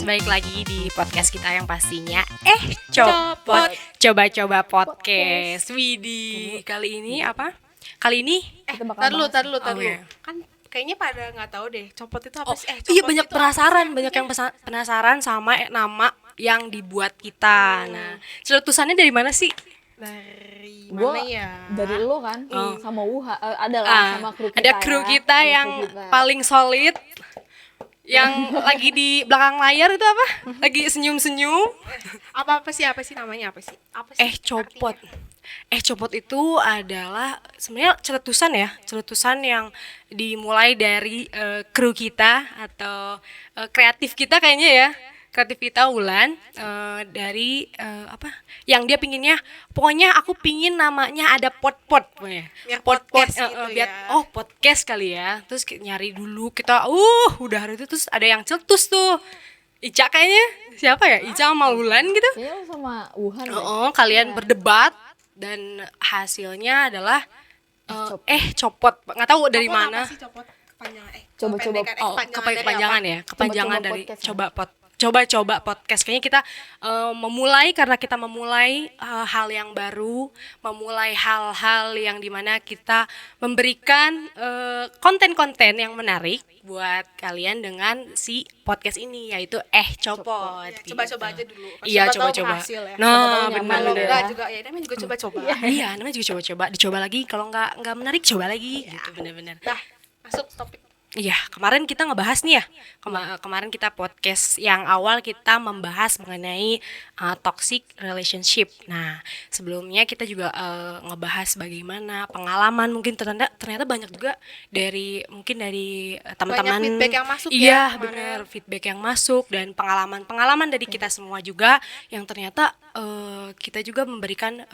balik lagi di podcast kita yang pastinya Copot. Coba-coba podcast. Widih, kali ini apa? Kali ini tar dulu. iya. Kan kayaknya pada nggak tahu deh copot itu apa sih? Iya, Copot banyak itu penasaran, apa sih banyak yang artinya? penasaran sama nama yang dibuat kita. Nah, celutusannya dari mana sih? Dari Gua mana ya? dari lu kan sama Wuha adalah Ah, sama kru kita ada kru ya. kita Ada yang kru kita. paling solid, yang lagi di belakang layar itu apa? Lagi senyum-senyum. Apa sih namanya apa sih? Copot. Copot itu adalah sebenarnya celetusan yang dimulai dari kru kita atau kreatif kita kayaknya ya. Kreatif kita Wulan dari apa? Yang dia pinginnya, pokoknya aku pingin namanya ada pot-pot pokoknya. Biar Pot-pot podcast gitu biar ya. podcast kali ya. Terus nyari dulu kita udah hari itu terus ada yang celetus tuh. Ica kayaknya siapa ya? Ica sama Wulan gitu. Kayaknya lu sama Wuhan deh. Kalian berdebat dan hasilnya adalah copot. Nggak tahu dari Copot mana. Apa sih copot? Kepanjangan Coba-coba. Kepanjangan ya. Kepanjangan Coba-coba dari podcast. coba-coba podcast. Kayaknya kita karena kita memulai hal yang baru, memulai hal-hal yang dimana kita memberikan konten-konten yang menarik buat kalian dengan si podcast ini, yaitu copot. Ya, gitu. coba-coba aja dulu. Iya, Siapa tahu coba-coba. berhasil ya. Nah, Siapa tahu nyaman benar Kalau gitu enggak ya. juga ya namanya juga coba-coba. Iya, namanya juga coba-coba, dicoba lagi. Kalau nggak menarik, coba lagi, gitu benar-benar. Dah, masuk topik. Iya, kemarin kita ngebahas nih ya. Kemarin kita podcast yang awal kita membahas mengenai toxic relationship. Nah, sebelumnya kita juga ngebahas bagaimana pengalaman, mungkin ternyata banyak juga dari teman-teman. Banyak feedback yang masuk ya Iya, kemarin. benar, feedback yang masuk dan pengalaman dari kita semua juga yang ternyata kita juga memberikan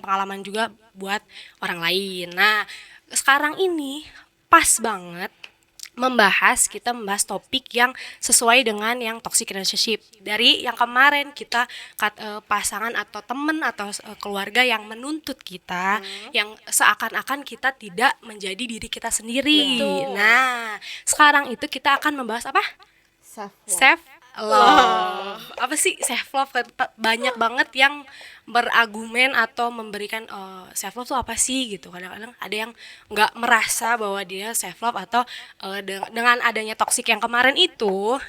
pengalaman juga buat orang lain. Nah, sekarang ini pas banget kita membahas topik yang sesuai dengan yang toxic relationship. Dari yang kemarin kita pasangan atau teman atau keluarga yang menuntut kita, yang seakan-akan kita tidak menjadi diri kita sendiri. Betul. Nah, sekarang itu kita akan membahas apa? Self Self love. Apa sih self love? Banyak banget yang berargumen atau memberikan self love tuh apa sih gitu. Kadang-kadang ada yang nggak merasa bahwa dia self love atau dengan adanya toksik yang kemarin itu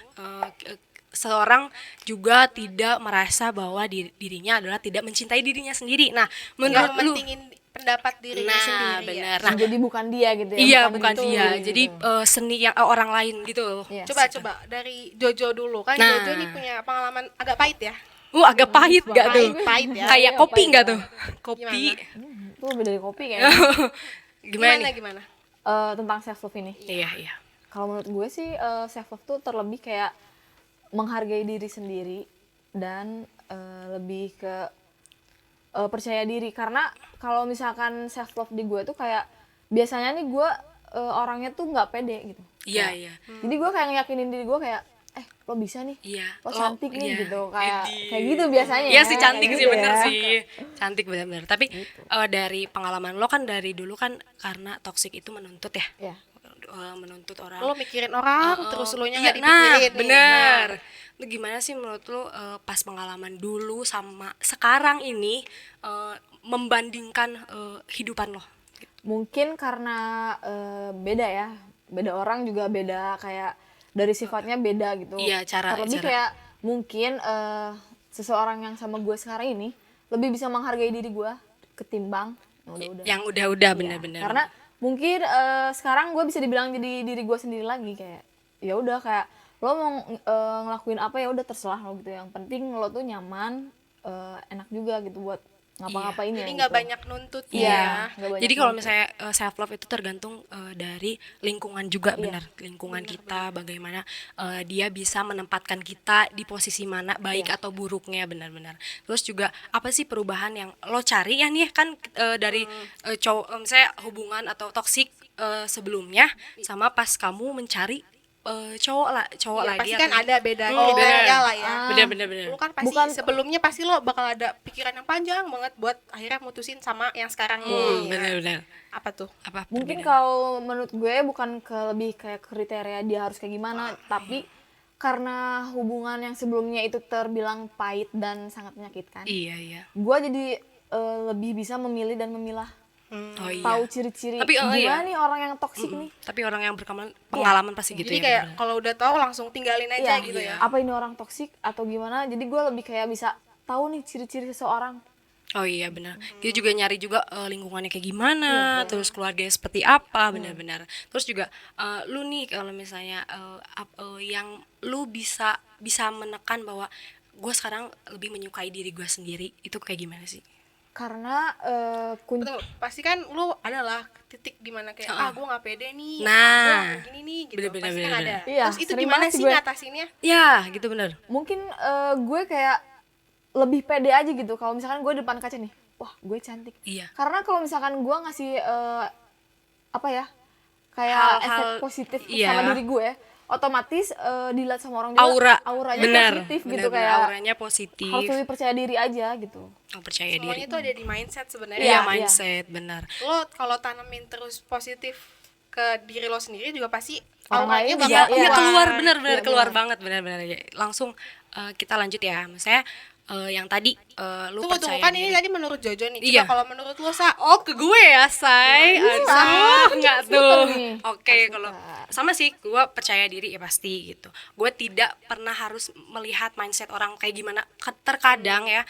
seorang juga tidak merasa bahwa dirinya adalah tidak mencintai dirinya sendiri. Nah, Nggak menurut lu? mentingin pendapat dirinya sendiri. Benar. Ya. Nah, jadi bukan dia gitu ya. iya, bukan betul dia. gitu. Jadi seni yang orang lain gitu. Iya. Coba dari Jojo dulu kan. Nah. Jojo ini punya pengalaman agak pahit ya. Agak pahit gak tuh? Pahit ya. Kayak Iya, kopi pahit nggak ya. tuh? Kopi. Itu lebih dari kopi kayaknya. Gimana nih? Gimana? Tentang self love ini. Iya. Kalau menurut gue sih self love tuh terlebih kayak menghargai diri sendiri dan lebih ke percaya diri. Karena kalau misalkan self love di gue tuh kayak biasanya nih gue orangnya tuh nggak pede gitu. Iya. Jadi gue kayak ngeyakinin diri gue kayak lo bisa nih, Iya. lo cantik nih iya. gitu, kayak Widih. gitu biasanya. Iya sih, cantik kayak sih, gitu bener ya. sih. Cantik bener-bener. Tapi dari pengalaman lo kan dari dulu kan karena toksik itu menuntut ya. Iya. Menuntut orang. Lo mikirin orang terus lo nya nggak Iya, nah, dipikirin nih. bener. Lu gimana sih menurut lo pas pengalaman dulu sama sekarang ini membandingkan hidupan lo? Mungkin karena beda ya, beda orang juga beda, kayak dari sifatnya beda gitu. Iya, Terlebih cara. kayak mungkin seseorang yang sama gue sekarang ini lebih bisa menghargai diri gue ketimbang yang udah-udah. Yang udah Iya, bener-bener. Karena mungkin sekarang gue bisa dibilang jadi diri gue sendiri lagi, kayak ya udah, kayak lo mau ngelakuin apa ya udah terserah lo gitu. Yang penting lo tuh nyaman, enak juga gitu buat ngapa-ngapain ya. Jadi nggak gitu. banyak nuntut Iya. ya. Nggak banyak Jadi kalau nuntut. misalnya self love itu tergantung dari lingkungan juga, Iya. benar. Lingkungan kita bagaimana dia bisa menempatkan kita di posisi mana, baik atau buruknya, benar-benar. Terus juga apa sih perubahan yang lo cari ya nih kan dari cowok, misalnya hubungan atau toksik sebelumnya sama pas kamu mencari cowok Iya, lagi pasti yang- kan ada beda Oh, kriteria bener. lah ya. Bener. Lu kan pasti Bukan- sebelumnya pasti lo bakal ada pikiran yang panjang banget buat akhirnya mutusin sama yang sekarang ini. Bener. Apa tuh? Apa Mungkin perbedaan? kalau menurut gue bukan lebih kayak kriteria dia harus kayak gimana, tapi karena hubungan yang sebelumnya itu terbilang pahit dan sangat menyakitkan, Iya. gue jadi lebih bisa memilih dan memilah, Oh iya. tahu ciri-ciri Tapi, gimana iya. nih orang yang toksik nih. Tapi orang yang pengalaman pasti gitu Jadi ya. kayak bener. kalau udah tahu langsung tinggalin aja Iya, gitu ya. apa ini orang toksik atau gimana, jadi gue lebih kayak bisa tahu nih ciri-ciri seseorang. Oh iya benar. Dia juga nyari juga lingkungannya kayak gimana, terus keluarganya seperti apa, benar-benar. Terus juga lu nih kalau misalnya yang lu bisa menekan bahwa gue sekarang lebih menyukai diri gue sendiri, itu kayak gimana sih? Karena kunci Betul, pasti kan lu adalah titik di mana kayak gue nggak pede nih, Nah, gue gini nih gitu. bener-bener, Pasti kan ada. bener-bener. Iya, Terus itu sering gimana banget sih sih gue. ngatasinnya? Ya gitu benar. mungkin gue kayak lebih pede aja gitu kalau misalkan gue depan kaca nih, wah gue cantik. Iya. Karena kalau misalkan gue ngasih apa ya, kayak Hal-hal, efek positif iya. sama diri gue, otomatis dilihat sama orang juga auranya benar, positif gitu, benar, kayak auranya positif. harus lebih percaya diri aja gitu. Oh, percaya Semuanya diri. itu ada di mindset sebenarnya. Iya, Iya, mindset, benar. Lo kalau tanamin terus positif ke diri lo sendiri juga pasti Orang auranya lain bakal juga, Iya, keluar Iya, benar-benar keluar benar. banget, benar-benar. Langsung kita lanjut ya. Misalnya yang tadi lu Tunggu percaya kan ini diri. tadi menurut Jojo nih. Coba Iya. kalau menurut lo Sa, Oh, ke gue ya, Say. Aduh, enggak tuh. nih. Oke, kalau sama sih, gue percaya diri ya pasti gitu. Gue tidak pernah harus melihat mindset orang kayak gimana. Terkadang ya,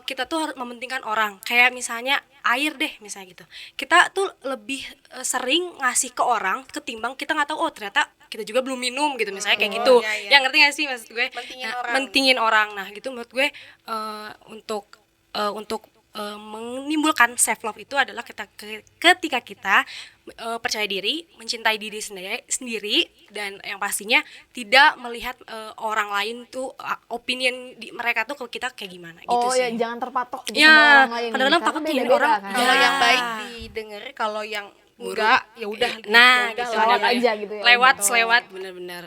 kita tuh harus mementingkan orang. Kayak misalnya air deh, misalnya gitu. Kita tuh lebih sering ngasih ke orang ketimbang kita nggak tahu, oh ternyata kita juga belum minum gitu, misalnya kayak gitu. iya, iya. Yang ngerti gak sih maksud gue? Mentingin Nah, orang. mentingin orang. Nah, gitu menurut gue untuk menimbulkan self love itu adalah ketika kita percaya diri, mencintai diri sendiri dan yang pastinya tidak melihat orang lain tuh opinion mereka tuh ke kita kayak gimana gitu Oh sih. ya, jangan terpatok gitu Ya, sama orang lain. kadang-kadang Karena takut nih beda-beda orang, kan. kalau Ya. yang baik didengar, kalau yang enggak ya udah. Nah, ya udah gitu, lewat bener-bener. aja gitu ya, Lewat, gitu. selewat, bener-bener.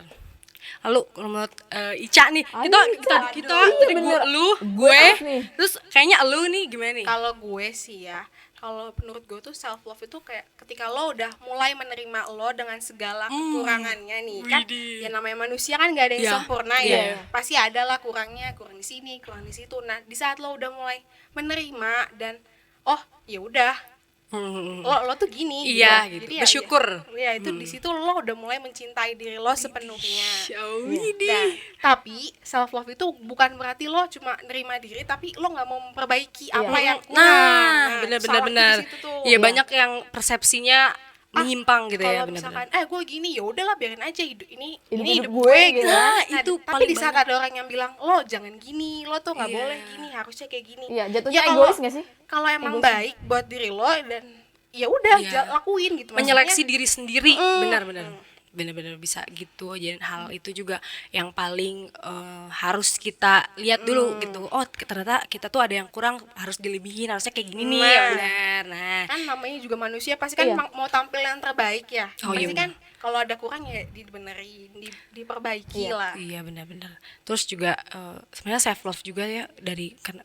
Lalu kalau menurut Ica nih, Aduh, kita Ica. Iya, tadi bener. lu, Gue gue, out nih. terus kayaknya lu nih gimana nih? Kalau gue sih ya, kalau menurut gue tuh self love itu kayak ketika lo udah mulai menerima lo dengan segala kekurangannya nih kan, widih. ya namanya manusia kan nggak ada yang Iya, sempurna iya. ya, pasti ada lah kurangnya, kurang di sini, kurang di situ. Nah di saat lo udah mulai menerima dan oh ya udah lo tuh gini Iya, gitu. Jadi ya, Bersyukur. ya itu di situ lo udah mulai mencintai diri lo sepenuhnya. Widih. Nah, tapi self love itu bukan berarti lo cuma nerima diri tapi lo nggak mau memperbaiki apa yang kurang. Nah, salah benar-benar. tuh di situ tuh. Iya, banyak yang persepsinya menyimpang gitu ya, Kalau benar-benar. misalkan gue gini ya udahlah biarin aja ini Hidup hidup gue gue gitu. gitu. Nah, Nah, itu tapi paling di saat ada orang yang bilang lo jangan gini, lo tuh nggak Iya. boleh gini, harusnya kayak gini. Iya, jatuhnya Ya, kalau- egois gak sih? Kalau emang baik buat diri lo dan ya udah Iya. lakuin gitu. Menyeleksi Maksudnya, diri sendiri, benar-benar. Benar-benar bisa gitu. Jadi hal itu juga yang paling harus kita lihat dulu gitu. Oh, ternyata kita tuh ada yang kurang, harus dilebihin, harusnya kayak gini nih. Nah. Benar. Nah, kan namanya juga manusia pasti kan Iya. mau tampil yang terbaik ya. Oh, iya Pasti kan kalau ada kurang ya dibenerin, diperbaiki lah. iya benar-benar. Terus juga sebenarnya self love juga ya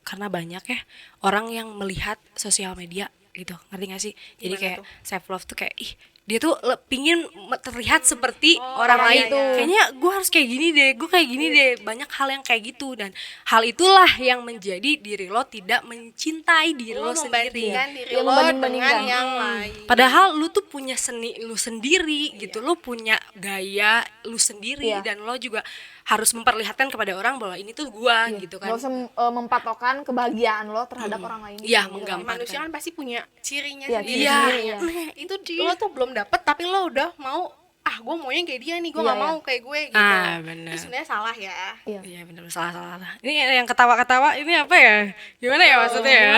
karena banyak ya orang yang melihat sosial media gitu, ngerti gak sih? Jadi Gimana kayak tuh? self love tuh kayak ih dia tuh pingin terlihat seperti Oh, orang iya, lain. iya. Kayaknya gue harus kayak gini deh, gue kayak gini deh. Banyak hal yang kayak gitu dan hal itulah yang menjadi diri lo tidak mencintai diri lo sendiri. membandingkan diri Iya, lo membanding-bandingkan. dengan yang lain. Padahal lu tuh punya seni lu sendiri gitu, lu punya gaya lu sendiri Iya. dan lo juga harus memperlihatkan kepada orang bahwa ini tuh gua gitu kan. Gak usah mempatokan kebahagiaan lo terhadap orang lain. Iya, Gitu. menggambarkan. Manusia kan pasti punya cirinya Iya, sendiri. ciri sendiri, iya. Nah, itu lo tuh belum dapet tapi lo udah mau gue maunya kayak dia nih, gue Iya, nggak iya. mau kayak gue gitu. Ah, benar. Itu sebenarnya salah ya. Iya. Iya benar, salah. Ini yang ketawa-ketawa ini apa ya? Gimana ya maksudnya ya?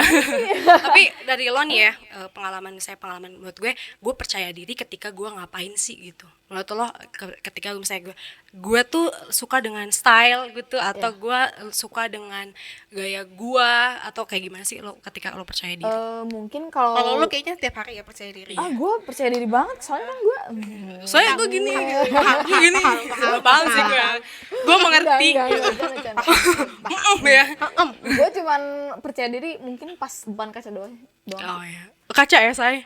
Tapi dari lo nih ya, pengalaman menurut gue percaya diri ketika gue ngapain sih gitu. Menurut lo ketika misalnya gue tuh suka dengan style gitu atau gue suka dengan gaya gue atau kayak gimana sih lo ketika lo percaya diri? Mungkin kalau Kalau lo kayaknya tiap hari ya percaya diri. gue percaya diri banget, soalnya kan gue Soalnya gue gini, gue gini, paham sih gue mengerti. Ya. Gue cuman percaya diri mungkin pas depan kaca doang. Oh ya, kaca ya saya.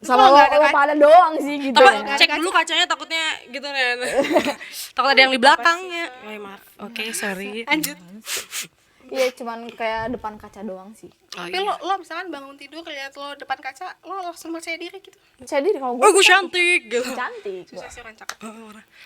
sama kalau nggak ada lo kaca. pada doang sih gitu Apa ya. cek dulu kacanya takutnya gitu nih. Takut ada yang di belakangnya. Oh, maaf. Oke, sorry. Lanjut. Iya cuman kayak depan kaca doang sih. Oh, Tapi iya. lo misalkan bangun tidur lihat lo depan kaca, lo langsung percaya diri gitu. Percaya diri kalau Oh, gue gue cantik gitu. cantik. Susah sih orang cakep.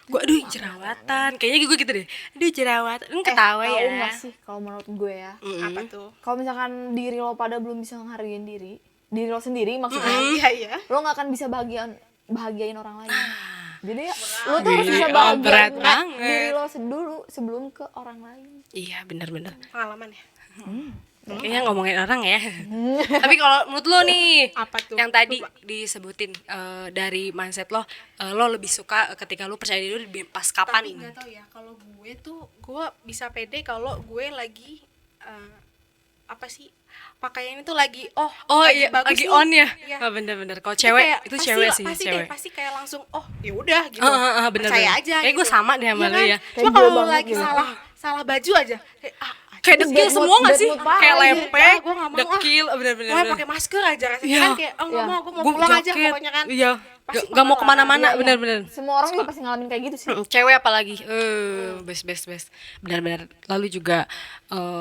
Gue aduh jerawatan. Kayaknya gue gitu deh. Aduh jerawatan. Lu ketawa tahu ya. nggak sih kalau menurut gue ya, Apa tuh? kalau misalkan diri lo pada belum bisa ngehargain diri lo sendiri maksudnya, Iya iya. lo nggak akan bisa bahagiain orang lain. Jadi lo tuh harus bisa berat bahagiain banget. diri lo dulu sebelum ke orang lain. Iya, benar-benar. Pengalaman ya. Kayaknya ngomongin orang ya. Tapi kalau menurut lo nih, Apa tuh? yang tadi disebutin dari mindset lo, lo lebih suka ketika lo percaya diri lo pas kapan? Tapi nggak tahu ya, kalau gue tuh gue bisa pede kalau gue lagi apa sih, pakaian itu lagi Oh iya, bagus lagi nih. on ya. Iya. Oh, bener-bener. Kalau Itu cewek kayak itu pasti cewek lah, sih, pasti cewek. deh, pasti kayak langsung ya udah gitu. Bener, Percaya bener. aja Kayak gitu. gue sama deh sama Iya lu kan? ya. Cuma Kayak kalau gue banget lagi gitu. salah baju aja Kayak Terus dekil bad semua mood- gak bad sih? mood parah Kayak aja. lepek, Gue nggak mau, dekil, bener-bener. gue pakai masker aja rasanya Iya. kan kayak nggak Iya. mau, gue mau Gue pulang aja jaket, pokoknya kan. iya. Pasti Gak mau bakal kemana-mana, Iya, iya. bener-bener. Semua orang juga pasti ngalamin kayak gitu sih. Cewek apalagi best benar-benar. Lalu juga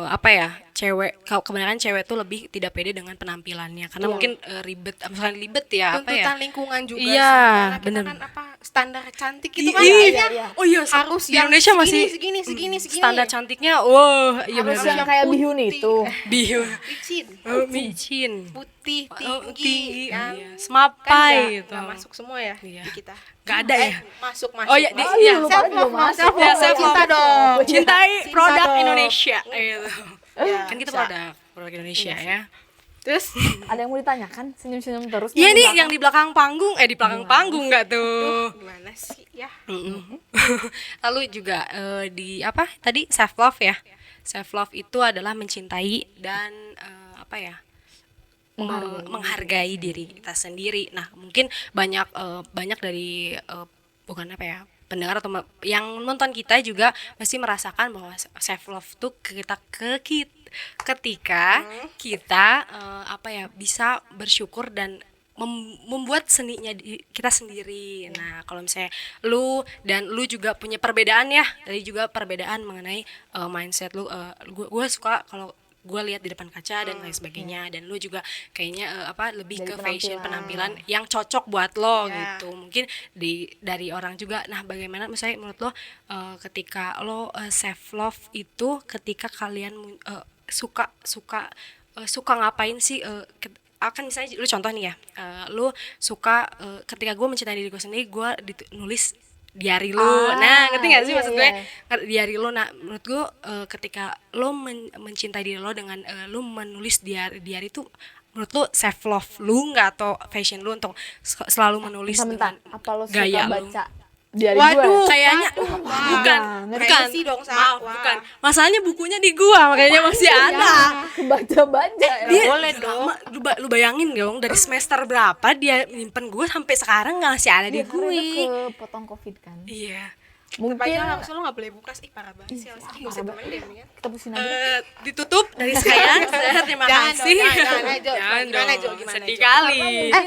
apa ya, cewek kalau kebanyakan cewek tuh lebih tidak pede dengan penampilannya karena Iya. mungkin ribet, misalnya ribet ya apa ya. Tuntutan lingkungan juga Iya, sih, karena kita bener. kan apa standar cantik gitu kan Iya, kayaknya iya. Oh iya, harus di yang Indonesia masih segini standar cantiknya. Wow, iya Harus benar. yang kayak bihun putih. itu. Biu. licin, Micin. putih, Oh, tinggi, kan. iya. Kan Semapai gitu. nggak masuk semua ya Iya. di kita. Gak ada ya? Masuk. Oh iya, masuk. iya. lu Self pada love, juga masuk. self Ya, love, self cinta love. dong. Cintai Cinta produk dong. Indonesia gitu. Iya, Kan kita bisa. produk Indonesia ya. Terus Ada yang mau ditanyakan? Senyum-senyum terus. Iya nih belakang. yang di belakang panggung, di belakang panggung nggak tuh? gimana sih ya? Lalu juga di apa tadi self love ya. Self love itu adalah mencintai dan apa ya? Menghargai diri kita sendiri. Nah, mungkin banyak dari bukan apa ya? Pendengar atau yang nonton kita juga pasti merasakan bahwa self love tuh ketika kita apa ya bisa bersyukur dan membuat seninya kita sendiri. Nah, kalau misalnya lu juga punya perbedaan ya, tadi juga perbedaan mengenai mindset lu. Gue suka kalau gue lihat di depan kaca dan lain sebagainya, dan lu juga kayaknya apa lebih Dari ke fashion penampilan. penampilan yang cocok buat lo Ya. gitu. Mungkin dari orang juga. Nah, bagaimana misalnya menurut lo ketika lo self love itu ketika kalian suka ngapain sih akan misalnya lu contoh nih ya, lu suka ketika gue mencintai diri gue sendiri, gue nulis diary lu. Nah, ngerti gak sih iya, maksud gue? iya. Diary lu. Nah, menurut gue ketika lo mencintai diri lo dengan lu menulis diary itu, menurut lu self love lu nggak atau fashion lu untuk selalu menulis Bentar, dengan apa lo suka gaya lu? baca diary Waduh, gue? Kayaknya bukan, Privacy dong, Sa. maaf, Wah. bukan. Masalahnya bukunya di gua, makanya masih ada. Kebaca-baca. Dia boleh dong. lu bayangin dong dari semester berapa dia nyimpen gue sampai sekarang nggak masih ada di Dia karena itu gue. kepotong covid kan. Iya. Mungkin Mungkin langsung lo nggak boleh buka sih, parah banget sih. Nggak usah temen deh mendingan. kita putusin aja. Ditutup dari saya. Terima Jangan kasih. dong, jangan, Jo. Jangan Gimana, dong, Jo? Gimana, sedih Jo? kali.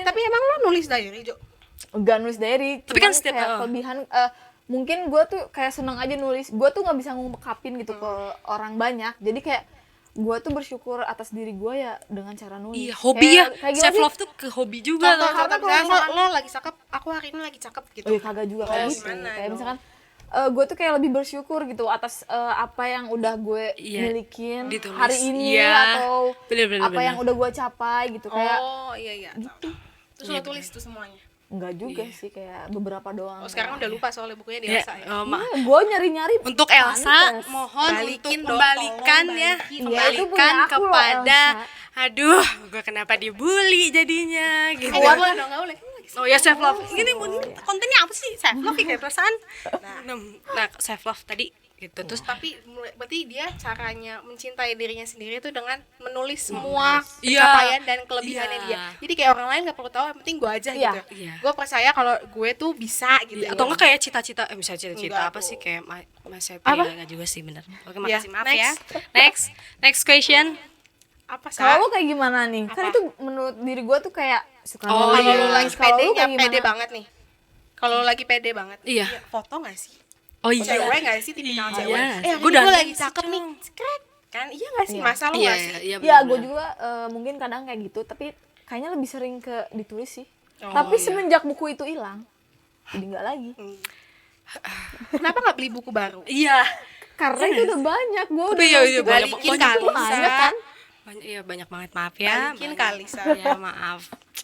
Tapi emang lo nulis diary, Jo? Enggak nulis diary. Tapi kan cuman setiap- kayak kelebihan mungkin gue tuh kayak seneng aja nulis. Gue tuh nggak bisa ngungkapin gitu ke orang banyak. Jadi kayak gue tuh bersyukur atas diri gue ya dengan cara nulis. Iya, hobi ya. Kayak gimana Self sih? love tuh ke hobi juga. Contoh, karena kalau misalnya misalkan- lo lagi cakep, aku hari ini lagi cakep gitu. Oh iya kagak juga kayak Oh, gitu. gimana Kayak dong? misalkan gue tuh kayak lebih bersyukur gitu atas apa yang udah gue Iya, milikin ditulis. hari ini Iya. atau Bener-bener, apa yang udah gue capai gitu kayak Oh iya. gitu. Terus lo tulis tuh semuanya. Enggak juga sih kayak beberapa doang. Oh sekarang udah lupa soalnya bukunya Ya, Elsa ya. Gue nyari-nyari untuk Elsa pantes. mohon Balikin untuk dong, membalikan tolong ya, balikin. Iya, itu punya kembalikan aku loh, kepada Elsa. aduh, gue kenapa dibully jadinya gitu. Nggak boleh dong, nggak boleh. Oh ya self love. Ini kontennya apa sih? Self love kayak perasaan. Nah, self love tadi gitu. Terus Tapi berarti dia caranya mencintai dirinya sendiri itu dengan menulis semua Iya. pencapaian dan kelebihannya Iya. dia. Jadi kayak orang lain nggak perlu tahu, yang penting gue aja Iya. gitu. Iya. Gue percaya kalau gue tuh bisa gitu. atau enggak kayak cita-cita misalnya cita-cita Enggak apa tuh. sih kayak Mas Septi Apa? enggak juga sih bener. Oke, Ya, makasih maaf next. ya. Next question. Apa Kalau lu kayak gimana nih? Kan Apa? itu menurut diri gue tuh kayak suka Oh, kalau iya. lu lagi Kalau lu pedenya kayak gimana? pede banget nih. Kalau lu lagi pede banget. Iya. Foto gak sih? Oh iya. Cewek gak sih tipikal Iya. cewek? Gua Gue dandan lagi sih, cakep nih. Cong. Skrek. Kan iya gak sih? Iya. Masa lu Iya, gak sih? iya, Ya, benar-benar. gue juga mungkin kadang kayak gitu, tapi kayaknya lebih sering ke ditulis sih. Oh, Tapi iya. semenjak buku itu hilang, jadi nggak lagi. Kenapa gak beli buku baru? Iya. Karena itu udah banyak, gue udah Iya, nulis iya, juga. banyak Balikin banyak kali, banyak Sa. kan. Banyak, iya banyak banget, maaf ya. Balikin Banyak. kali, Sa. Ya maaf.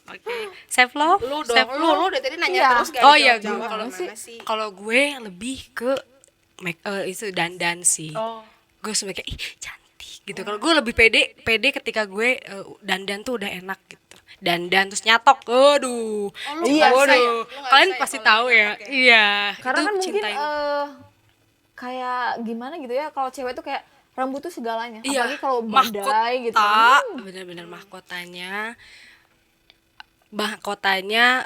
Oke. Self love. Lu Self dong, love. lu dari tadi nanya Iya. terus gak Oh iya, jawab gue kalau sih? mana sih? Kalau gue lebih ke itu dandan sih. Oh, Gue sebenarnya kayak ih cantik gitu. Kalau gue lebih pede ketika gue dandan tuh udah enak gitu. Dandan terus nyatok. Aduh. lu Iya, nggak bisa ya? Waduh. Lu nggak Kalian bisa ya pasti kalau tahu ya. nyatok ya? Iya. Karena itu kan mungkin cintain. kayak gimana gitu ya, kalau cewek tuh kayak rambut tuh segalanya. Iya, Apalagi kalau badai gitu. mahkota, kan. benar-benar mahkotanya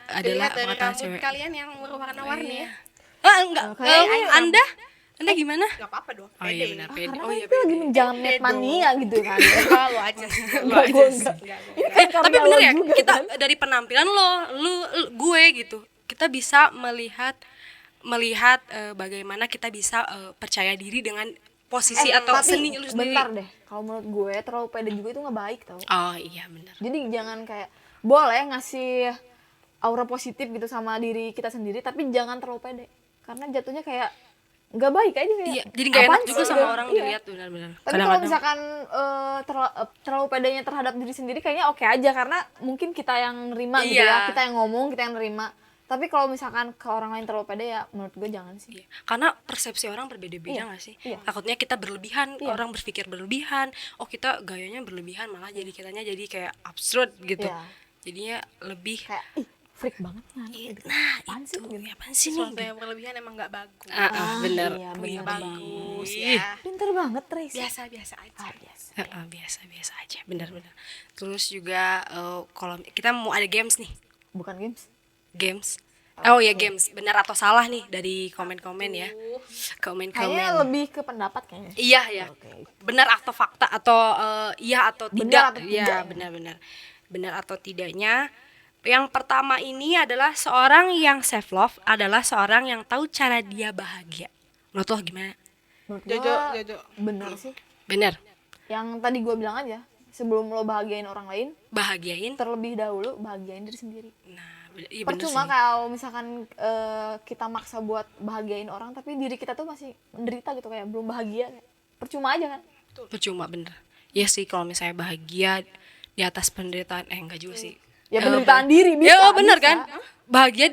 adalah Dilihat dari mahkota rambut cewek. kalian yang berwarna-warni ya. Enggak. Kayaknya Anda gimana? Gak apa-apa dong, Oh pede. iya benar, pede. Karena Oh kan iya itu lagi pede. menjamet Pede mania gitu kan. Enggak, lu aja. Enggak, gue enggak. Ini kan Tapi karya bener lo ya, juga kita kan. dari penampilan gue gitu, kita bisa melihat bagaimana kita bisa percaya diri dengan posisi atau Tapi seni lu sendiri. bentar deh, kalau menurut gue terlalu pede juga itu nggak baik tau. Oh iya benar. Jadi jangan kayak boleh ngasih aura positif gitu sama diri kita sendiri, tapi jangan terlalu pede. Karena jatuhnya kayak nggak baik aja kayak. Iya, jadi nggak enak apaan juga sih sama gitu. orang Iya. dilihat benar-benar. Tapi kalau misalkan terlalu pedenya terhadap diri sendiri kayaknya oke aja, karena mungkin kita yang nerima gitu Iya. ya, kita yang ngomong, kita yang nerima. Tapi kalau misalkan ke orang lain terlalu pede ya menurut gue jangan sih. Iya. Karena persepsi orang berbeda-beda Iya, nggak sih? iya. Takutnya kita berlebihan, Iya. orang berpikir berlebihan. Oh kita gayanya berlebihan, malah jadi kitanya jadi kayak absurd gitu. Iya. Jadinya lebih Kayak ih freak banget kan. Gitu. nah Apaan itu sih gitu. apaan sih nih? Sesuatu yang berlebihan emang gak bagus. Bener. Iya, Wih, bener Bagus ih. ya. Pinter banget Tracy. Biasa-biasa aja. Biasa. Biasa-biasa aja, benar-benar. Terus juga kalau kita mau ada games nih, Bukan games. games. Oh ya games, benar atau salah nih dari komen-komen ya, Kayaknya komen-komen. lebih ke pendapat kayaknya. Iya ya, Oke. benar atau fakta atau iya atau Benar tidak? atau Iya tidak. benar-benar, benar atau tidaknya. Yang pertama ini adalah seorang yang self love adalah seorang yang tahu cara dia bahagia. Menurut lo gimana? Menurut Jojo, gua Jojo. bener sih. Benar, Yang tadi gue bilang aja, sebelum lo bahagiain orang lain, bahagiain. terlebih dahulu bahagiain diri sendiri. Nah, iya benar Percuma sih. kalau misalkan kita maksa buat bahagiain orang, tapi diri kita tuh masih menderita gitu, kayak belum bahagia. Kayak percuma aja kan. Percuma bener. Ya sih kalau misalnya bahagia di atas penderitaan enggak juga sih. Ya penderitaan diri bisa. Ya bener bisa. kan? Bahagia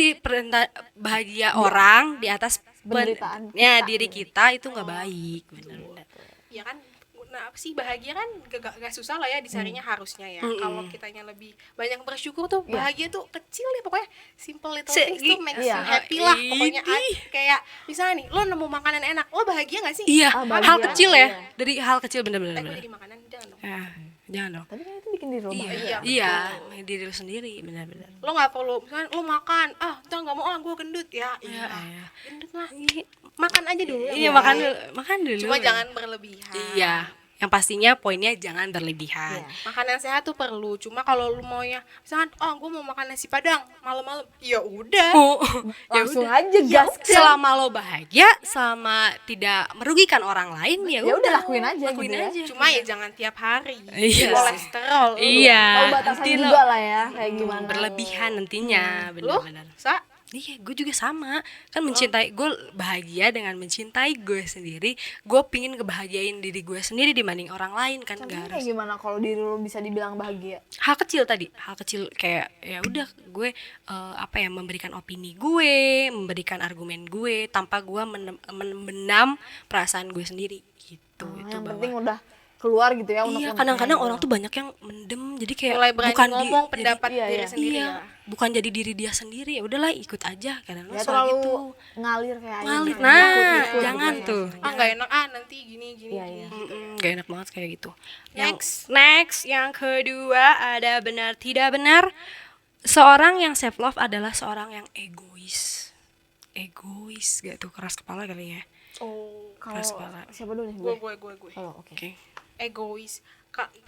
bahagia orang di atas Penderitaan ya kita. diri kita itu nggak baik, bener-bener. Ya kan, nah apa sih bahagia kan gak susah lah ya dicarinya harusnya ya. Kalau kitanya lebih banyak bersyukur tuh, bahagia tuh kecil ya pokoknya, simple little things tuh makes iya. you happy lah Ih, pokoknya. Kayak misalnya nih, lo nemu makanan enak, lo bahagia gak sih? Iya, bahagia. hal kecil ya. Iya. Dari hal kecil bener-bener. Gue jadi makanan, jangan dong. Jangan dong. Tapi kan itu bikin diri lo bahagia. Iya, diri lu sendiri benar-benar. Lo gak perlu, misalnya lo makan, jangan gak mau, gue gendut ya. Iya, iya. gendut lah. Makan aja dulu. Iya, makan dulu. Cuma jangan berlebihan. Iya, yang pastinya poinnya jangan berlebihan. Iya. Makanan sehat tuh perlu, cuma kalau lu maunya misalkan gue mau makan nasi padang malam-malam, ya udah. Oh, ya Langsung udah. aja gas. Selama lo bahagia, selama tidak merugikan orang lain, ya Ya udah udah lakuin aja lakuin gitu ya. aja. Cuma ya jangan tiap hari. Iya. Kolesterol. lu. Iya. Tahu batasan nanti lo juga lah ya, kayak gimana. berlebihan nantinya, Lu, benar-benar. Sa? Iya, gue juga sama. Kan mencintai, gue bahagia dengan mencintai gue sendiri. Gue pingin kebahagiain diri gue sendiri dibanding orang lain kan, Contohnya gak kayak harus. gimana kalau diri lo bisa dibilang bahagia? Hal kecil tadi, hal kecil kayak ya udah gue memberikan opini gue, memberikan argumen gue tanpa gue memendam perasaan gue sendiri gitu. Itu Yang bahwa- penting udah keluar gitu ya. Iya, unek-uneknya kadang-kadang gitu. orang tuh banyak yang mendem, jadi kayak Mulai berani bukan ngomong jadi- pendapat iya, diri iya. sendiri iya, ya. bukan jadi diri dia sendiri. Ya udahlah ikut aja kadang Ya soal terlalu gitu. ngalir kayak air Ngalir. gitu. Nah, Ikut-ikut jangan gitu tuh. ya. Nggak enak nanti gini. Iya, iya. Gak enak banget kayak gitu. Next. Yang kedua ada benar tidak benar. Seorang yang self love adalah seorang yang egois. Egois, gak tuh keras kepala kali ya. Oh, Kalau Keras kepala. siapa dulu nih? gue. Oh, oke. Oke. Egois.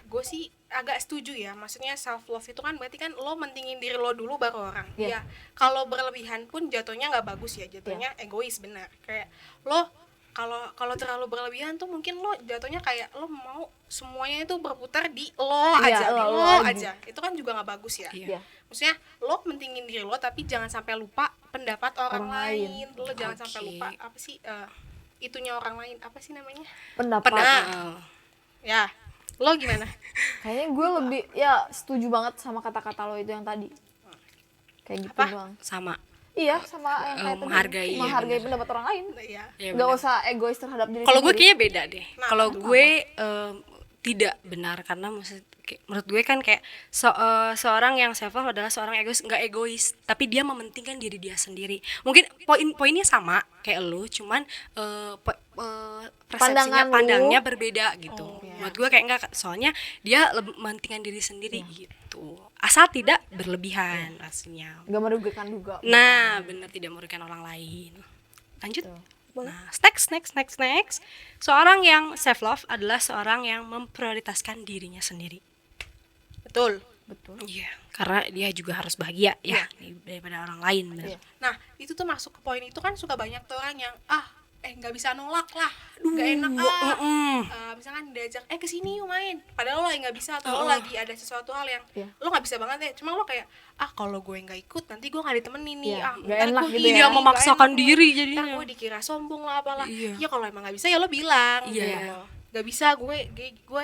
gue sih agak setuju ya, maksudnya self love itu kan berarti kan lo mentingin diri lo dulu baru orang. Iya. Ya kalau berlebihan pun jatuhnya nggak bagus ya, jatuhnya egois, benar. Kayak lo kalau kalau terlalu berlebihan tuh mungkin lo jatuhnya kayak lo mau semuanya itu berputar di lo Iya, aja, di lo lo aja. aja. Itu kan juga nggak bagus ya. Iya. Maksudnya lo mentingin diri lo tapi jangan sampai lupa pendapat orang Orang lain. lain. Lo jangan sampai Oke. lupa apa sih itunya orang lain, apa sih namanya? Pendapat. Oh. Ya, lo gimana? Kayaknya gue lebih ya setuju banget sama kata-kata lo itu yang tadi. Kayak gitu Apa? doang. Sama. Iya, sama yang kayak tadi. Menghargai, iya, Menghargai benar. pendapat orang lain. Ya. Ya, Nggak benar. usah egois terhadap diri Kalau gue sendiri. kayaknya beda deh. Nah, Kalau kenapa? gue tidak benar karena menurut gue kan kayak seorang yang self love adalah seorang nggak egois, tapi dia mementingkan diri dia sendiri. Mungkin poinnya sama kayak lo, cuman persepsinya Pandangan lu. pandangnya berbeda gitu. iya. Menurut gue kayak enggak, soalnya dia mementingkan diri sendiri gitu. Asal tidak berlebihan pastinya. Nggak merugikan juga. Nah, benar, tidak merugikan orang lain. Lanjut. Nah, next. Seorang yang self love adalah seorang yang memprioritaskan dirinya sendiri. Betul. Betul. Iya, karena dia juga harus bahagia ya daripada orang lain. Benar. Iya. Nah, itu tuh masuk ke poin itu kan suka banyak tuh orang yang nggak bisa nolak lah, nggak enak misalkan diajak kesini yuk main, padahal lo lagi nggak bisa atau lo lagi ada sesuatu hal yang Iya. lo nggak bisa banget ya, cuma lo kayak kalau gue nggak ikut nanti gue nggak ditemenin nih, Iya, nggak ntar enak gue gitu ini, ya. Dia nggak memaksakan enak, diri ntar jadinya. gue dikira sombong lah apalah. Iya. Ya kalau emang nggak bisa ya lo bilang, Iya. gitu. Nggak bisa gue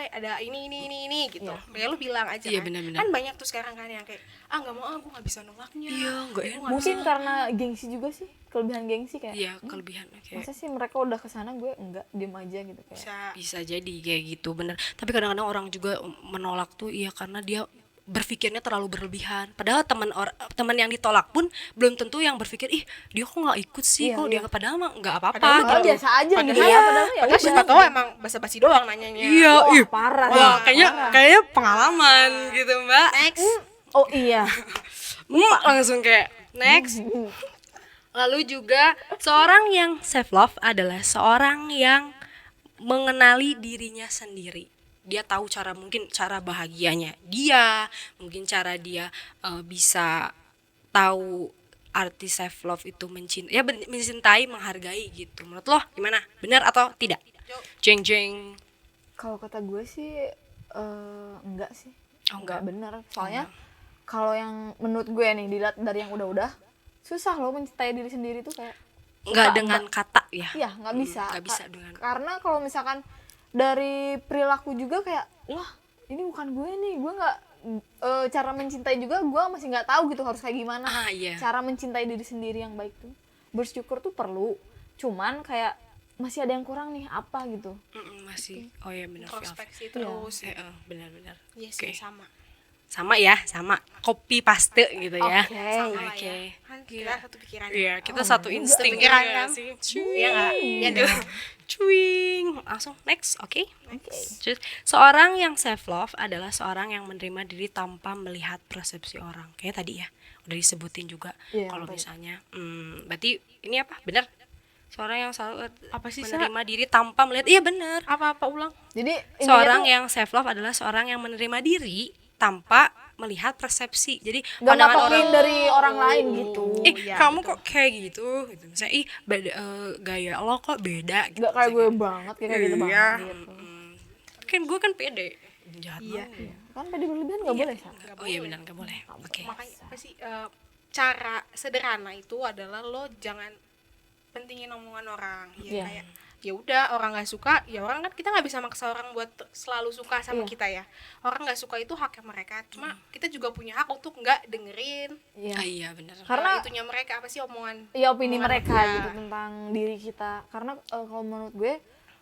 ada ini gitu, ya lo bilang aja. Iya, kan. benar-benar. Kan banyak tuh sekarang kan yang kayak nggak mau, gue nggak bisa nolaknya. Iya, nggak Gue enak. nggak Mungkin bisa. karena gengsi juga sih, kelebihan gengsi kayak. Iya, kelebihan kayak Masa sih mereka udah kesana gue enggak, diem aja gitu kayak. Bisa. bisa jadi kayak gitu, bener. Tapi kadang-kadang orang juga menolak tuh iya karena dia berpikirnya terlalu berlebihan. Padahal teman yang ditolak pun belum tentu yang berpikir dia kok nggak ikut sih, Iya, kok iya. dia padahal mah nggak apa-apa Padahal Padahal gitu. biasa aja gitu Padahal- ya, padahal ya Padahal siapa udah. tahu emang basa-basi doang nanyanya. Iya, Wah, ih. parah. Wah, kayaknya pengalaman gitu, Mbak. Next. Oh iya. Langsung kayak next. Lalu juga seorang yang self love adalah seorang yang mengenali dirinya sendiri. Dia tahu mungkin cara bahagianya dia, mungkin cara dia bisa tahu arti self love itu mencintai, menghargai gitu. Menurut lo gimana? Benar atau tidak? Jeng jeng. Kalau kata gue sih enggak sih. Oh, Enggak enggak. bener. Soalnya kalau yang menurut gue nih dilihat dari yang udah-udah, susah loh mencintai diri sendiri tuh kayak Enggak suka dengan kata ya. Iya, nggak bisa. Nggak bisa dengan Karena kalau misalkan dari perilaku juga kayak, wah ini bukan gue nih, gue nggak cara mencintai juga gue masih nggak tahu gitu harus kayak gimana. iya. Cara mencintai diri sendiri yang baik tuh, bersyukur tuh perlu. Cuman kayak masih ada yang kurang nih apa gitu. Masih. Oh ya benar. Introspeksi terus. Benar-benar. Iya Oke. sih, sama. Sama ya, sama. Copy paste gitu ya. Oke. Sama lah Oke. ya. Kan kita satu pikiran. Iya, kita satu insting pikiran ya kan? sih. Iya nggak? Iya dong. Cuing. Langsung next, oke? Oke. Terus, seorang yang self love adalah seorang yang menerima diri tanpa melihat persepsi orang. Kayak tadi ya, udah disebutin juga. Iya, Kalau betul. misalnya, berarti ini apa? Benar? Seorang yang selalu Apa sih, Sa? menerima diri tanpa melihat. Iya benar. Apa ulang? Jadi Seorang intinya tuh yang self love adalah seorang yang menerima diri tanpa melihat persepsi. Jadi nggak pandangan matokin orang, dari orang lain gitu. Iya, kamu betul. kok kayak gitu misalnya beda, gaya lo kok beda gitu. Nggak kayak gue banget, kayak gitu Iya. banget gitu. Kan gue kan pede. Jahat Iya. banget. Kan tadi berlebihan nggak boleh, Sa. Oh iya benar nggak boleh. Oke. Makanya apa sih cara sederhana itu adalah lo jangan pentingin omongan orang. Ya Iya. kayak ya udah orang nggak suka, ya orang kan kita nggak bisa maksa orang buat selalu suka sama Iya. kita ya. Orang nggak suka itu haknya mereka. Cuma kita juga punya hak untuk nggak dengerin Iya. Iya benar. Karena itunya mereka, apa sih omongan. ya opini omongan mereka dia. gitu tentang diri kita. Karena kalau menurut gue,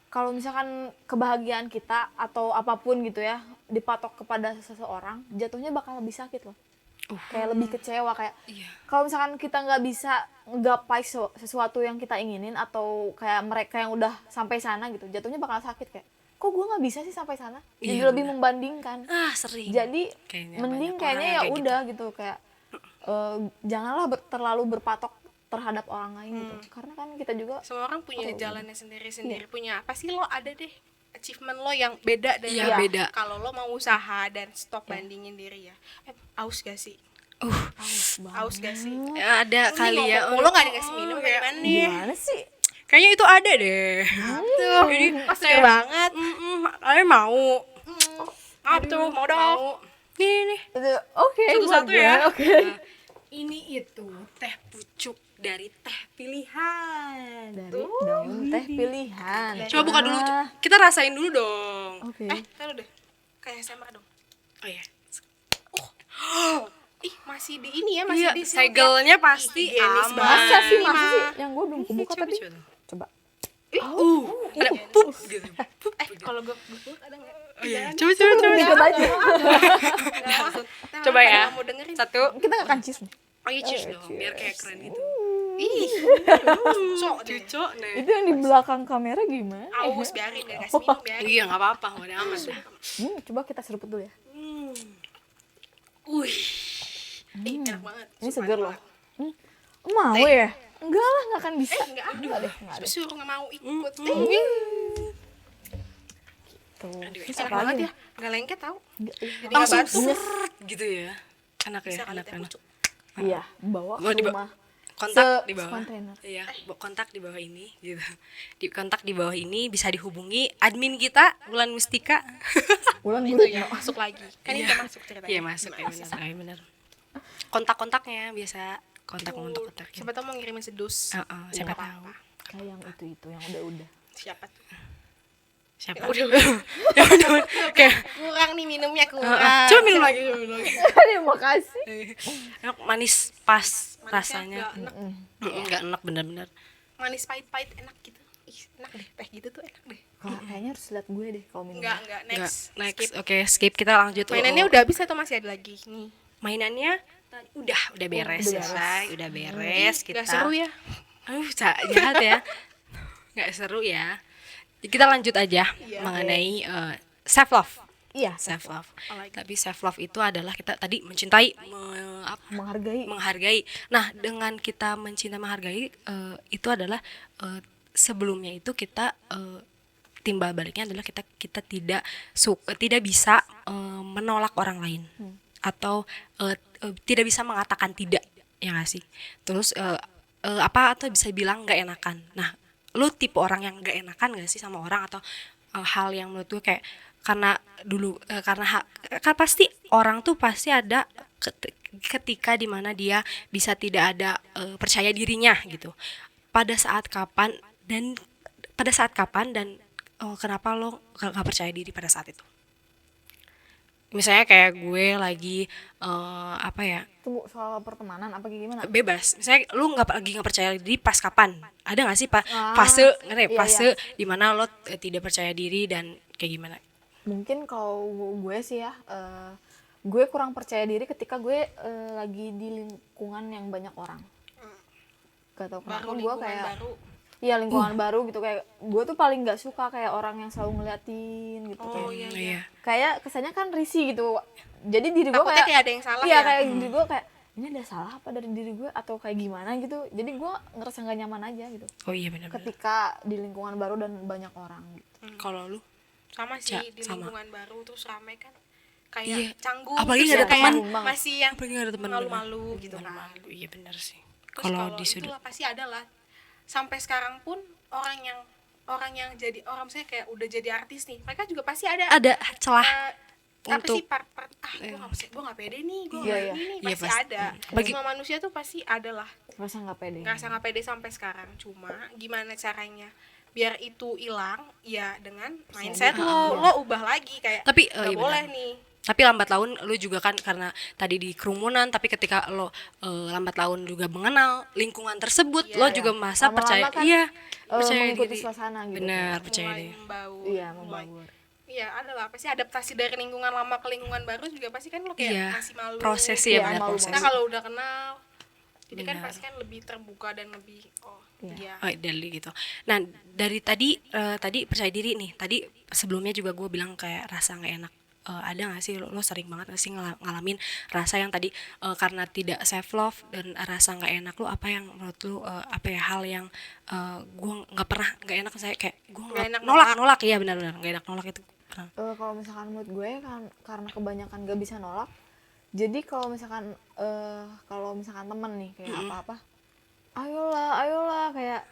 kalau misalkan kebahagiaan kita atau apapun gitu ya dipatok kepada seseorang, jatuhnya bakal lebih sakit loh. Kayak lebih kecewa kayak Iya. kalau misalkan kita nggak bisa nggapai sesuatu yang kita inginin atau kayak mereka yang udah sampai sana gitu, jatuhnya bakal sakit kayak kok gue nggak bisa sih sampai sana. Jadi Iya, lebih benar. membandingkan. Sering. Jadi Kayaknya mending banyak kayaknya orang ya yang kayak udah gitu kayak janganlah terlalu berpatok terhadap orang lain gitu. Karena kan kita juga Semua orang punya Oh. jalannya sendiri-sendiri, punya apa sih, lo ada deh achievement lo yang beda dari Iya, beda. kalau lo mau usaha dan stop bandingin diri ya. Aus gak sih? Aus gak sih? Ada Ini kali ya. ngomong, lo gak dikasih minum gimana nih? Gimana sih? Kayaknya itu ada deh. Tuh, ini pas banget. Kalian mau? Apa tuh? Mau dong? Nih. Oke, Satu-satu boleh. ya. Oke. Nah, ini itu teh pucuk dari teh pilihan. Dari daun teh pilihan. Coba buka dulu. Ah, Kita rasain dulu dong. Oke. Kan udah kayak SMA dong. Oh iya. Ih, masih di ini ya, masih Iya, di segelnya pasti higienis aman. Masa sih, Ini masa mah. sih? Yang gue belum kebuka tadi. Coba. Ada pup gitu. Kalau gue ada nggak? Oh iya. Coba. Dikit aja. Coba ya. Mau dengerin? Satu. Kita nggak akan cheese nih. Oh iya, cheers dong. Biar kayak keren gitu. Ih, sok deh. Cucok nih. Itu yang di belakang kamera gimana? Aus biarin, gak kasih minum biarin. Iya, nggak apa-apa. Udah aman dah. Coba kita seruput dulu ya. Wih. Ih, enak banget. Ini seger loh. Mau ya? Enggak lah, nggak akan bisa. Enggak ada. Enggak deh, enggak ada. Suruh nggak mau ikut. Tuh. Aduh, Terus Enak apa banget lagi? ya. Nggak lengket tau. Enggak, iya. Jadi nggak Langsung batu. seret gitu ya. Enak ya, Bisa kali enak. teh pucuk. Iya, bawa Mau ke dibawa- rumah. Kontak di bawah. Kontainer. Iya, kontak di bawah ini gitu. Di kontak di bawah ini bisa dihubungi admin kita Wulan Mustika. Ulang Itu dulu ya, masuk lagi. Kan ini udah masuk ceritanya. Iya, masuk ya benar. Kontak-kontaknya biasa kontak-kontak. Siapa tahu mau ngirimin sedus. Siapa tahu. Kayak yang itu yang udah. Siapa tuh? Siapa? Ya udah. Kayak Kurang nih minumnya kurang. coba minum lagi. Terima kasih. Enak, manis pas rasanya. Nggak enak. Enggak enak bener-bener. Manis pahit-pahit enak gitu. Ih, enak deh. Teh gitu tuh enak deh. Kayaknya harus lihat gue deh kalau minum. Enggak, Enggak, next. next. Skip. Oke, skip, kita lanjut. Mainannya udah habis atau masih ada lagi? Nih. Mainannya udah beres udah ya, Say. Udah beres kita. Gak seru ya? Jahat ya. Nggak seru ya. Kita lanjut aja Iya. mengenai self love. Iya, Self love. Apalagi? Tapi self love itu adalah kita tadi mencintai, menghargai. menghargai. Nah, dengan kita mencintai menghargai itu adalah sebelumnya itu kita timbal baliknya adalah kita tidak bisa menolak orang lain atau tidak bisa mengatakan tidak, ya nggak sih. Terus apa atau bisa bilang nggak enakan. Nah, lu tipe orang yang nggak enakan nggak sih sama orang atau hal yang menurut gue kayak karena dulu kan pasti orang tuh pasti ada ketika dimana dia bisa tidak ada percaya dirinya gitu. Pada saat kapan dan kenapa lo gak percaya diri pada saat itu? Misalnya kayak gue lagi Tunggu, soal pertemanan apa kayak gimana? bebas. Misalnya lu nggak percaya diri pas kapan? Ada nggak sih fase iya. dimana lo tidak percaya diri dan kayak gimana? Mungkin kalau gue sih ya, gue kurang percaya diri ketika gue lagi di lingkungan yang banyak orang. Gak tau kenapa Baru gue lingkungan kayak baru. iya lingkungan baru gitu, kayak gue tuh paling nggak suka kayak orang yang selalu ngeliatin gitu. Oh Kayak iya. kayak kesannya kan risih gitu, jadi diri gue Takutnya kayak kayak ada yang salah iya ya. kayak diri gue kayak ini ada salah apa dari diri gue atau kayak gimana gitu, jadi gue ngerasa nggak nyaman aja gitu Oh iya benar. ketika di lingkungan baru dan banyak orang gitu. Kalau lu? Sama sih di sama. lingkungan baru terus rame kan. Kayak Iya. canggung. Apalagi terus nggak ada kayak teman. masih yang Apalagi nggak ada teman. malu-malu gitu kan. Malu, iya benar sih. Terus Kalau di itu sudut lah pasti ada lah. Sampai sekarang pun orang yang jadi orang misalnya kayak udah jadi artis nih, mereka juga pasti ada celah apa untuk- sih part gue nggak pede nih, gue Iya, nggak iya. ini nih, Iya, pasti pasti. ada. Bagi- Semua manusia tuh pasti ada lah, Rasa nggak pede. ngerasa nggak pede sampai sekarang. Cuma gimana caranya biar itu hilang ya dengan mindset lo ubah lagi kayak Tapi, nggak iya boleh benar. nih. Tapi lambat laun lu juga kan karena tadi di kerumunan, tapi ketika lo lambat laun juga mengenal lingkungan tersebut, Iya, lo iya. juga merasa Lama-lama percaya kan, percaya mengikuti diri. suasana gitu. Benar, percaya Mulai diri. membaur, Iya, mulai- membaur. Iya, ada lah pasti adaptasi dari lingkungan lama ke lingkungan baru juga pasti kan lo kayak Iya. masih malu. Proses Iya, ya benar malu, proses. Nah kalau udah kenal, jadi kan Benar. pasti kan lebih terbuka dan lebih iya. Oh, dari gitu. Nah, dari tadi percaya diri nih. Tadi sebelumnya juga gue bilang kayak rasa nggak enak. ada nggak sih lo sering banget nggak sih ngalamin rasa yang tadi karena tidak self love dan rasa nggak enak lo, apa yang menurut lo apa ya hal yang gue nggak pernah nggak enak, saya kayak gue Nggak enak nolak iya benar-benar nggak enak nolak itu pernah. Kalau misalkan menurut gue kan karena kebanyakan gak bisa nolak, jadi kalau misalkan temen nih kayak apa-apa, ayolah kayak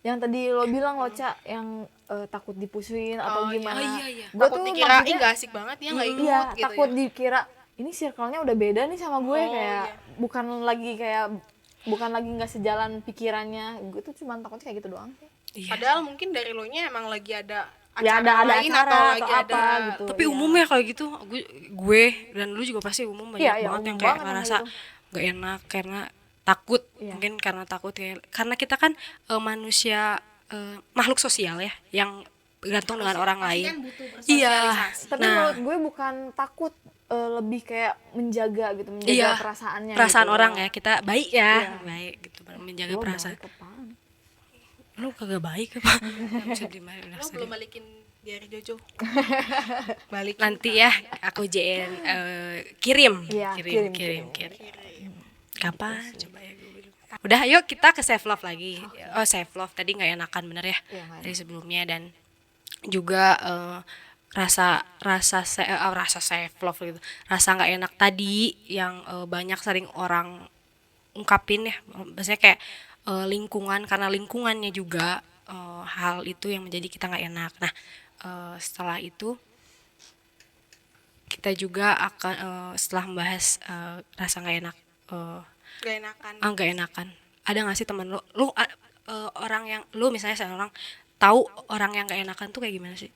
yang tadi lo bilang lo Cak, yang takut dipusuin atau Oh, iya. gimana. Oh, iya. Gue Takut tuh dikira maksudnya nggak asik banget ya nggak ikut iya, gitu takut ya. dikira ini circle-nya udah beda nih sama gue, Oh, kayak iya. bukan lagi nggak sejalan pikirannya. Gue tuh cuma takutnya kayak gitu doang sih. Iya. Padahal mungkin dari lo nya emang lagi ada Ya ada lain acara atau atau lagi apa ada gitu. Tapi iya. umumnya kalau gitu gue dan lu juga pasti umum banyak Iya, banget umum yang kayak banget ngerasa emang gitu. gak enak karena takut. Iya. Mungkin karena takut ya, karena kita kan manusia makhluk sosial ya yang bergantung dengan orang pasti lain. kan butuh Iya. bersosialisasi. Tapi Nah. menurut gue bukan takut, lebih kayak menjaga Iya, perasaannya perasaan gitu. orang ya, kita baik ya, Iya. baik gitu menjaga Lo perasaan. baik apaan? Lu kagak baik apa? Bisa dimarahin, Lo bisa belum balikin diary Jojo. Balik nanti ya aku kirim. Iya, kirim. Kapan? Coba ya gue bilang. Udah, yuk kita ke self love lagi. Oh, self love tadi nggak enakan bener ya Iya, nggak dari sebelumnya, dan juga rasa self love gitu. Rasa nggak enak tadi yang banyak sering orang ungkapin ya. Biasanya kayak lingkungan, karena lingkungannya juga hal itu yang menjadi kita nggak enak. Nah, setelah itu kita juga akan setelah membahas rasa nggak enak, gak enakan. nggak enakan, ada nggak sih teman lu orang yang lu misalnya seorang tahu orang yang nggak enakan tuh kayak gimana sih?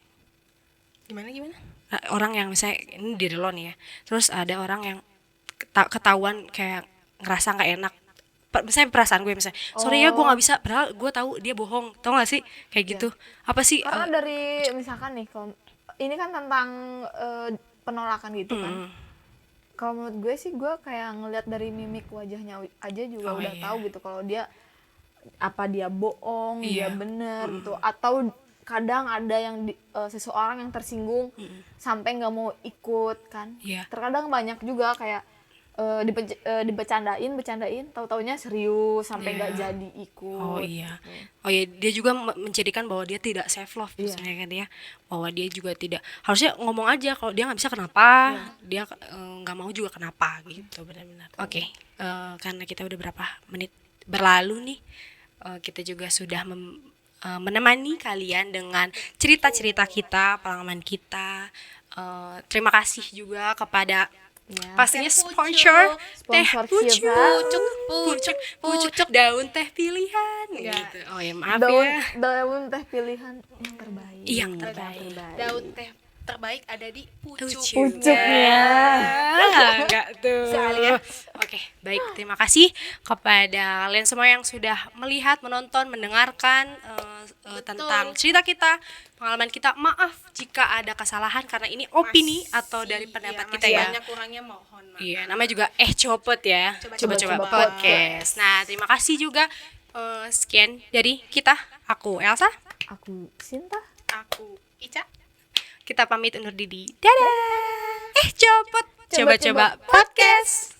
Gimana? Orang yang misalnya ini diri lo nih ya, terus ada orang yang ketahuan kayak ngerasa nggak enak, misalnya perasaan gue misalnya, sorry ya gue nggak bisa, padahal gue tahu dia bohong, tau gak sih kayak gitu? Apa sih? Karena dari misalkan nih, kalau ini kan tentang penolakan gitu kan. Kalau menurut gue sih, gue kayak ngelihat dari mimik wajahnya aja juga Oh, udah iya. tahu gitu kalau dia apa dia bohong, dia Iya. bener gitu, atau kadang ada yang seseorang yang tersinggung sampai nggak mau ikut kan. Iya. Terkadang banyak juga kayak bercandain, tahu-taunya serius sampai nggak Iya. jadi ikut. Oh iya, oh iya, dia juga menjadikan bahwa dia tidak self love, Iya. misalnya kan dia, bahwa dia juga tidak, harusnya ngomong aja kalau dia nggak bisa kenapa, dia nggak mau juga kenapa gitu, benar-benar. Oke, karena kita udah berapa menit berlalu nih, kita juga sudah menemani kalian dengan cerita-cerita kita, pengalaman kita. Terima kasih juga kepada Ya. pastinya Teh sponsor teh Sponsor pucuk, kita. pucuk daun teh pilihan Enggak. gitu. Oh ya maaf daun ya. daun teh pilihan yang terbaik. Yang terbaik. Daun teh terbaik ada di pucuk. Pucuknya. Enggak tuh. Sekali ya. Oke, baik. Terima kasih kepada kalian semua yang sudah melihat, menonton, mendengarkan tentang cerita kita, pengalaman kita. Maaf jika ada kesalahan karena ini opini atau dari pendapat kita masih ya. banyak kurangnya, mohon maaf. Iya, namanya juga copot ya. Coba-coba Coba-coba podcast. Nah, terima kasih juga sekian dari kita. Aku Elsa. Aku Sinta. Aku Ica. Kita pamit undur diri. Dadah. Copot. Coba-coba Coba-coba podcast.